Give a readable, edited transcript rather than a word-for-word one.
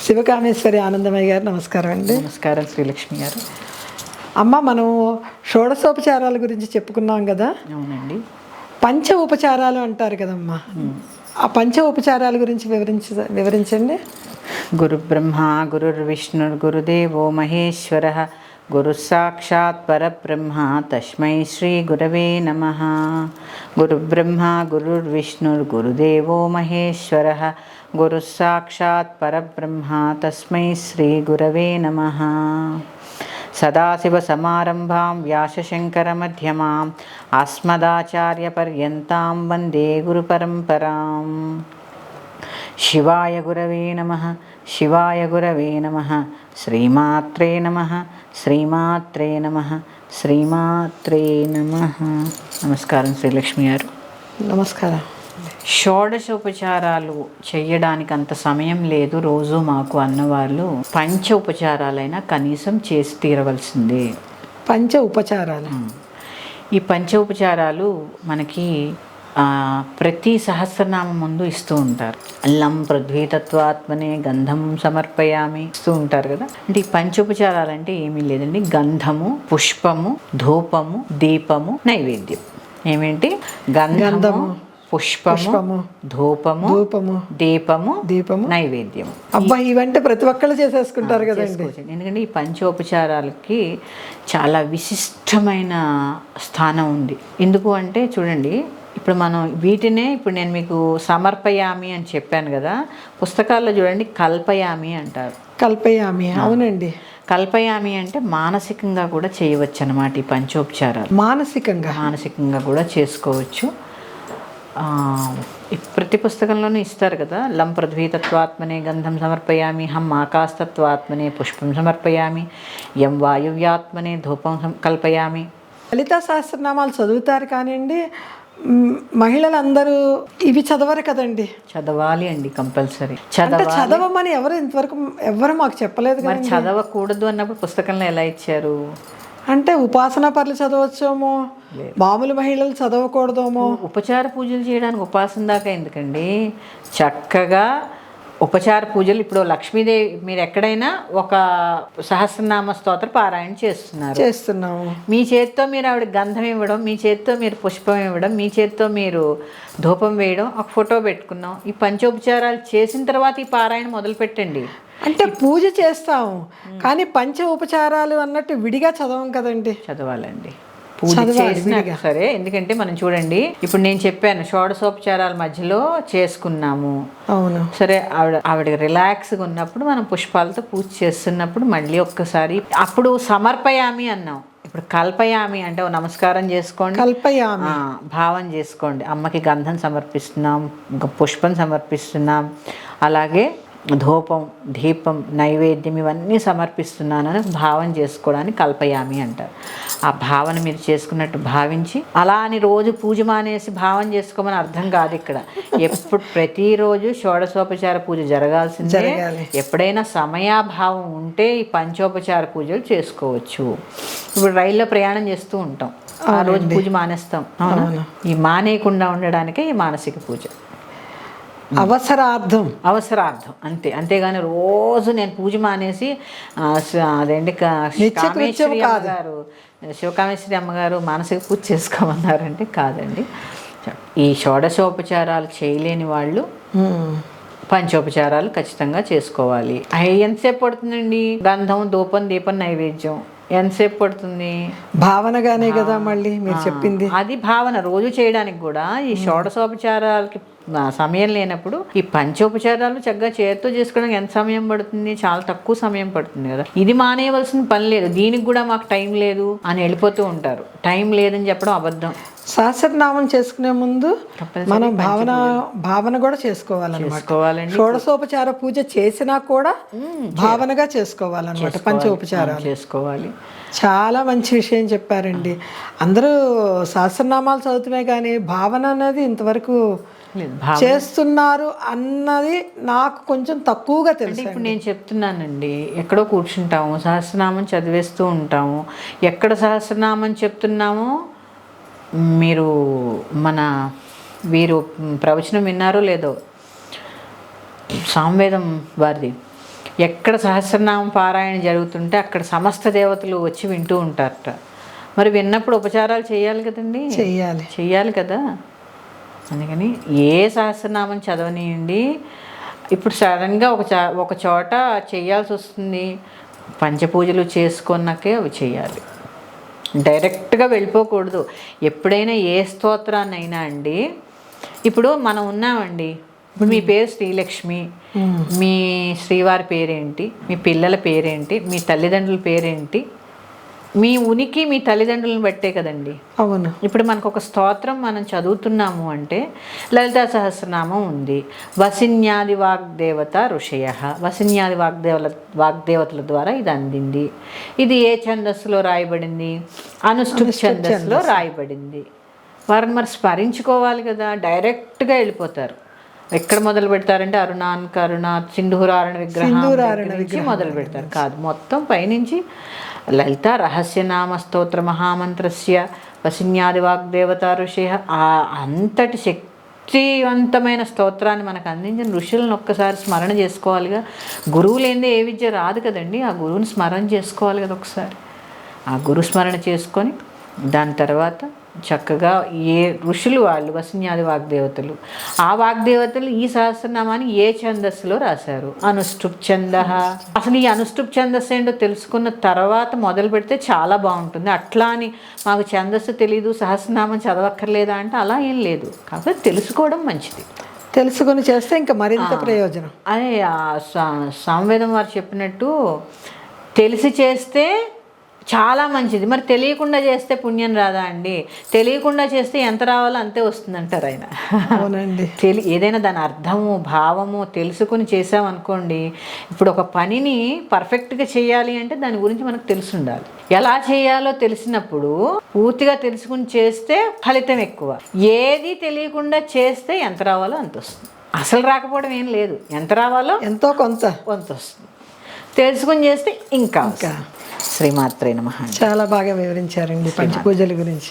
శివకామేశ్వరి ఆనందమయ్య గారు నమస్కారం అండి. నమస్కారం శ్రీలక్ష్మి గారు. అమ్మ, మనం షోడశోపచారాల గురించి చెప్పుకున్నాం కదా. అవునండి. పంచ ఉపచారాలు అంటారు కదమ్మా. ఆ పంచ ఉపచారాల గురించి వివరించండి. గురు బ్రహ్మ గురుర్విష్ణు గురుదేవో మహేశ్వర గురు సాక్షాత్ పరబ్రహ్మ తస్మై శ్రీ గురవే నమః. గురు బ్రహ్మ గురుర్విష్ణు గురుదేవో మహేశ్వర గురు సాక్షాత్ పరబ్రహ్మ తస్మై శ్రీ గురవే నమః. సదాశివసమారంభాం వ్యాసశంకరమధ్యమాం అస్మదాచార్యపర్యంతాం వందే గురుపరంపరాం. శివాయ గురవే నమః. శివాయ గురవే నమః. శ్రీమాత్రే నమః. శ్రీమాత్రే నమః. శ్రీమాత్రే నమః. నమస్కారం శ్రీలక్ష్మి గారు. నమస్కారం. షోడశోపచారాలు చేయడానికి అంత సమయం లేదు రోజు మాకు అన్నవాళ్ళు పంచ ఉపచారాలైనా కనీసం చేసి తీరవలసిందే. పంచ ఉపచారాలు. ఈ పంచ ఉపచారాలు మనకి ప్రతి సహస్రనామం ముందు ఇస్తూ ఉంటారు. అల్లం పృథ్వీతత్వాత్మనే గంధం సమర్పయామి ఇస్తూ ఉంటారు కదా. అంటే ఈ పంచోపచారాలు అంటే ఏమీ లేదండి, గంధము, పుష్పము, ధూపము, దీపము, నైవేద్యం. ఏమేంటి? గంధము, పుష్పము, ధూపము, దీపము, నైవేద్యం. అబ్బా, ఇవంటే ప్రతి ఒక్కళ్ళు చేసేసుకుంటారు కదండి. ఎందుకంటే ఈ పంచోపచారాలకి చాలా విశిష్టమైన స్థానం ఉంది. ఎందుకు అంటే చూడండి, ఇప్పుడు మనం వీటినే ఇప్పుడు నేను మీకు సమర్పయామి అని చెప్పాను కదా, పుస్తకాల్లో చూడండి కల్పయామి అంటారు. కల్పయామి, అవునండి. కల్పయామి అంటే మానసికంగా కూడా చేయవచ్చు అన్నమాట. ఈ పంచోపచారాలు మానసికంగా కూడా చేసుకోవచ్చు. ప్రతి పుస్తకంలోనూ ఇస్తారు కదా. లం పృథ్వీతత్వాత్మనే గంధం సమర్పయామి, హం ఆకాశతత్వాత్మనే పుష్పం సమర్పయామి, యం వాయువ్యాత్మనే ధూపం కల్పయామి. లలితా సహస్రనామాలు చదువుతారు కానివ్వండి, మహిళలందరూ ఇవి చదవరు కదండి. చదవాలి అండి, కంపల్సరీ చదవమని ఎవరు మాకు చెప్పలేదు. మరి చదవకూడదు అన్నప్పుడు పుస్తకంలో ఎలా ఇచ్చారు? అంటే ఉపాసనా పనులు చదవచ్చేమో, మామూలు మహిళలు చదవకూడదేమో. ఉపచార పూజలు చేయడానికి ఉపాసన దాకా ఎందుకండి? చక్కగా ఉపచార పూజలు. ఇప్పుడు లక్ష్మీదేవి, మీరు ఎక్కడైనా ఒక సహస్రనామ స్తోత్ర పారాయణ చేస్తున్నాము, మీ చేతితో మీరు ఆవిడ గంధం ఇవ్వడం, మీ చేతితో మీరు పుష్పం ఇవ్వడం, మీ చేతితో మీరు ధూపం వేయడం, ఒక ఫోటో పెట్టుకున్నాం. ఈ పంచోపచారాలు చేసిన తర్వాత ఈ పారాయణ మొదలు పెట్టండి. అంటే పూజ చేస్తాము కానీ పంచ ఉపచారాలు అన్నట్టు విడిగా చదవం కదండి. చదవాలండి, పూజ చేసినా సరే. ఎందుకంటే మనం చూడండి, ఇప్పుడు నేను చెప్పాను షోడశోపచారాల మధ్యలో చేసుకున్నాము. అవును, సరే. ఆవిడ రిలాక్స్గా ఉన్నప్పుడు మనం పుష్పాలతో పూజ చేస్తున్నప్పుడు మళ్ళీ ఒక్కసారి అప్పుడు సమర్పయామి అన్నాం. ఇప్పుడు కల్పయామి అంటే నమస్కారం చేసుకోండి, కల్పయామి భావం చేసుకోండి. అమ్మకి గంధం సమర్పిస్తున్నాం, పుష్పం సమర్పిస్తున్నాం, అలాగే ధూపం, దీపం, నైవేద్యం ఇవన్నీ సమర్పిస్తున్నానని భావం చేసుకోవడానికి కల్పయామి అంటారు. ఆ భావన మీరు చేసుకున్నట్టు భావించి, అలా అని రోజు పూజ మానేసి భావం చేసుకోమని అర్థం కాదు ఇక్కడ. ప్రతిరోజు షోడశోపచార పూజ జరగాల్సిందే. ఎప్పుడైనా సమయాభావం ఉంటే ఈ పంచోపచార పూజలు చేసుకోవచ్చు. ఇప్పుడు రైల్లో ప్రయాణం చేస్తూ ఉంటాం, ఆ రోజు పూజ మానేస్తాం. ఈ మానేయకుండా ఉండడానికే ఈ మానసిక పూజ. అవసరార్థం అంతేగాని రోజు నేను పూజ మానేసి అదేంటి శివకామేశ్వరి అమ్మగారు మానసిక పూజ చేసుకోమన్నారంటే కాదండి. ఈ షోడశోపచారాలు చేయలేని వాళ్ళు పంచోపచారాలు ఖచ్చితంగా చేసుకోవాలి. ఎంతసేపు పడుతుందండి? గంధం, ధూపం, దీపం, నైవేద్యం ఎంతసేపు పడుతుంది? భావనగానే కదా మళ్ళీ మీరు చెప్పింది. అది భావన రోజు చేయడానికి కూడా. ఈ షోడశోపచారాలకి సమయం లేనప్పుడు ఈ పంచోపచారాలు చక్కగా చేతితో చేసుకోవడానికి ఎంత సమయం పడుతుంది? చాలా తక్కువ సమయం పడుతుంది కదా. ఇది మానేయవలసిన పని లేదు, దీనికి కూడా మాకు టైం లేదు అని వెళ్ళిపోతూ ఉంటారు. టైం లేదని చెప్పడం అబద్ధం. సహస్రనామం చేసుకునే ముందు మనం భావన కూడా చేసుకోవాలండి. షోడశోపచార పూజ చేసినా కూడా భావనగా చేసుకోవాలన్నమాట. పంచోపచారాలు చేసుకోవాలి. చాలా మంచి విషయం చెప్పారండి. అందరూ సహస్రనామాలు చదువుతుమే కానీ భావన అనేది ఇంతవరకు చేస్తున్నారు అన్నది నాకు కొంచెం తక్కువగా తెలుసు. ఇప్పుడు నేను చెప్తున్నానండి, ఎక్కడో కూర్చుంటాము, సహస్రనామం చదివేస్తూ ఉంటాము. ఎక్కడ సహస్రనామం చెప్తున్నామో మీరు వీరు ప్రవచనం విన్నారో లేదో, సామవేదం వారిది ఎక్కడ సహస్రనామం పారాయణ జరుగుతుంటే అక్కడ సమస్త దేవతలు వచ్చి వింటూ ఉంటారట. మరి విన్నప్పుడు ఉపచారాలు చేయాలి కదండి, చెయ్యాలి కదా. అందుకని ఏ సహస్రనామం చదవనియండి, ఇప్పుడు సడన్గా ఒక చోట చేయాల్సి వస్తుంది, పంచపూజలు చేసుకున్నాకే అవి చేయాలి. డైరెక్ట్గా వెళ్ళిపోకూడదు. ఎప్పుడైనా ఏ స్తోత్రాన్నైనా అండి, ఇప్పుడు మనం ఉన్నామండి, ఇప్పుడు మీ పేరు శ్రీలక్ష్మి, మీ శ్రీవారి పేరేంటి, మీ పిల్లల పేరేంటి, మీ తల్లిదండ్రుల పేరేంటి, మీ ఉనికి మీ తల్లిదండ్రులను బట్టే కదండి. అవును. ఇప్పుడు మనకు ఒక స్తోత్రం మనం చదువుతున్నాము అంటే లలితా సహస్రనామం ఉంది, వసిన్యాది వాగ్దేవత ఋషయ, వసిన్యాది వాగ్దేవతల ద్వారా ఇది అందింది. ఇది ఏ ఛందస్సులో రాయబడింది, అనుష్ఠుప్ ఛందస్సులో రాయబడింది. వారిని మరి స్మరించుకోవాలి కదా. డైరెక్ట్గా వెళ్ళిపోతారు. ఎక్కడ మొదలు పెడతారంటే అరుణ సింధూరారణ విగ్రహం నుంచి మొదలు పెడతారు. కాదు, మొత్తం పైనుంచి లలిత రహస్యనామ స్తోత్ర మహామంత్రస్య వసిన్యాది వాగ్దేవత ఋషయ, అంతటి శక్తివంతమైన స్తోత్రాన్ని మనకు అందించిన ఋషులను ఒక్కసారి స్మరణ చేసుకోవాలిగా. గురువు లేనిదే ఏ విద్య రాదు కదండి. ఆ గురువుని స్మరణ చేసుకోవాలి కదా ఒకసారి. ఆ గురు స్మరణ చేసుకొని దాని తర్వాత చక్కగా ఏ ఋషులు వాళ్ళు వసిన్యాది వాగ్దేవతలు, ఆ వాగ్దేవతలు ఈ సహస్రనామాన్ని ఏ ఛందస్సులో రాశారు, అనుష్ఠుప్ ఛంద. అసలు ఈ అనుష్ఠుప్ ఛందస్సు ఏంటో తెలుసుకున్న తర్వాత మొదలు పెడితే చాలా బాగుంటుంది. అట్లా అని మాకు ఛందస్సు తెలీదు సహస్రనామం చదవక్కర్లేదా అంటే అలా ఏం లేదు. కాకపోతే తెలుసుకోవడం మంచిది. తెలుసుకొని చేస్తే ఇంకా మరింత ప్రయోజనం. అదే సామవేదం వారు చెప్పినట్టు తెలిసి చేస్తే చాలా మంచిది. మరి తెలియకుండా చేస్తే పుణ్యం రాదా అండి? తెలియకుండా చేస్తే ఎంత రావాలో అంతే వస్తుందంటారు ఆయన. అవునండి. ఏదైనా దాని అర్థము భావము తెలుసుకుని చేసామనుకోండి, ఇప్పుడు ఒక పనిని పర్ఫెక్ట్గా చేయాలి అంటే దాని గురించి మనకు తెలిసి ఉండాలి. ఎలా చేయాలో తెలిసినప్పుడు పూర్తిగా తెలుసుకుని చేస్తే ఫలితం ఎక్కువ. ఏది తెలియకుండా చేస్తే ఎంత రావాలో అంత వస్తుంది. అసలు రాకపోవడం ఏం లేదు, ఎంత రావాలో ఎంతో కొంత వస్తుంది. తెలుసుకుని చేస్తే ఇంకా. శ్రీమాత్రే నమః. చాలా బాగా వివరించారండి పంచపూజల గురించి.